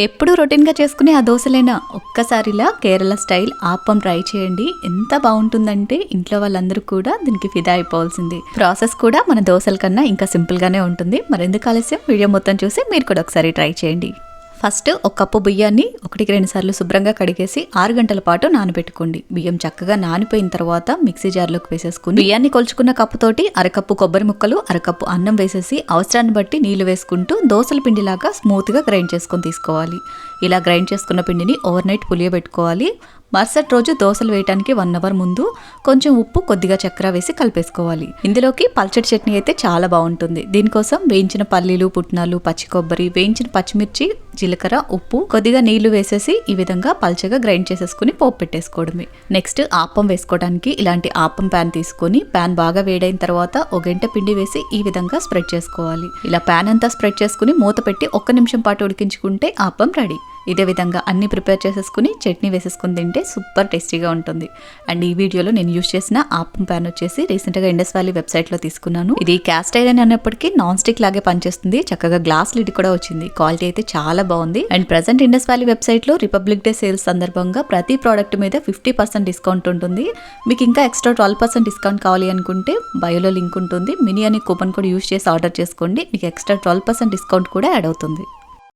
ఎప్పుడు రొటీన్గా చేసుకునే ఆ దోశలైనా ఒక్కసారిలా కేరళ స్టైల్ ఆప్పం ట్రై చేయండి. ఎంత బాగుంటుందంటే ఇంట్లో వాళ్ళందరూ కూడా దీనికి ఫిదా అయిపోవాల్సింది. ప్రాసెస్ కూడా మన దోశల కన్నా ఇంకా సింపుల్గానే ఉంటుంది. మరెందుకు ఆలస్యం, వీడియో మొత్తం చూసి మీరు కూడా ఒకసారి ట్రై చేయండి. ఫస్ట్ ఒక కప్పు బియ్యాన్ని 1-2 సార్లు శుభ్రంగా కడిగేసి 6 గంటల పాటు నానబెట్టుకోండి. బియ్యం చక్కగా నానిపోయిన తర్వాత మిక్సీ జార్లోకి వేసేసుకుని బియ్యాన్ని కొలుచుకున్న కప్పుతోటి అరకప్పు కొబ్బరి ముక్కలు, అరకప్పు అన్నం వేసేసి అవసరాన్ని బట్టి నీళ్లు వేసుకుంటూ దోశల పిండిలాగా స్మూత్గా గ్రైండ్ చేసుకొని తీసుకోవాలి. ఇలా గ్రైండ్ చేసుకున్న పిండిని ఓవర్ నైట్ పులియబెట్టుకోవాలి. మరుసటి రోజు దోశలు వేయడానికి 1 అవర్ ముందు కొంచెం ఉప్పు, కొద్దిగా చక్కెర వేసి కలిపేసుకోవాలి. ఇందులోకి పల్చడి చట్నీ అయితే చాలా బాగుంటుంది. దీనికోసం వేయించిన పల్లీలు, పుట్నాలు, పచ్చి కొబ్బరి, వేయించిన పచ్చిమిర్చి, జీలకర్ర, ఉప్పు, కొద్దిగా నీళ్లు వేసేసి ఈ విధంగా పల్చగా గ్రైండ్ చేసేసుకుని పోపు పెట్టేసుకోవడమే. నెక్స్ట్ ఆప్పం వేసుకోవడానికి ఇలాంటి ఆప్పం ప్యాన్ తీసుకొని ప్యాన్ బాగా వేడైన తర్వాత 1 గంట పిండి వేసి ఈ విధంగా స్ప్రెడ్ చేసుకోవాలి. ఇలా ప్యాన్ అంతా స్ప్రెడ్ చేసుకుని మూత పెట్టి 1 నిమిషం పాటు ఉడికించుకుంటే ఆప్పం రెడీ. ఇదే విధంగా అన్ని ప్రిపేర్ చేసేసుకుని చట్నీ వేసేసుకుని తింటే సూపర్ టేస్టీగా ఉంటుంది. అండ్ ఈ వీడియోలో నేను యూజ్ చేసిన ఆప్పం ప్యాన్ వచ్చేసి రీసెంట్గా ఇండస్ వ్యాలీ వెబ్సైట్లో తీసుకున్నాను. ఇది క్యాస్ట్ ఐరన్ అన్నప్పటికీ నాన్ స్టిక్ లాగే పనిచేస్తుంది. చక్కగా గ్లాస్ లిడ్ కూడా వచ్చింది. క్వాలిటీ అయితే చాలా బాగుంది. అండ్ ప్రజెంట్ ఇండస్ వ్యాలీ వెబ్సైట్లో రిపబ్లిక్ డే సేల్స్ సందర్భంగా ప్రతి ప్రోడక్ట్ మీద 50% డిస్కౌంట్ ఉంటుంది. మీకు ఇంకా ఎక్స్ట్రా 12% డిస్కౌంట్ కావాలి అనుకుంటే బయోలో లింక్ ఉంటుంది. మినీ అనే కూపన్ కూడా యూజ్ చేసి ఆర్డర్ చేసుకోండి. మీకు ఎక్స్ట్రా 12% డిస్కౌంట్ కూడా యాడ్ అవుతుంది.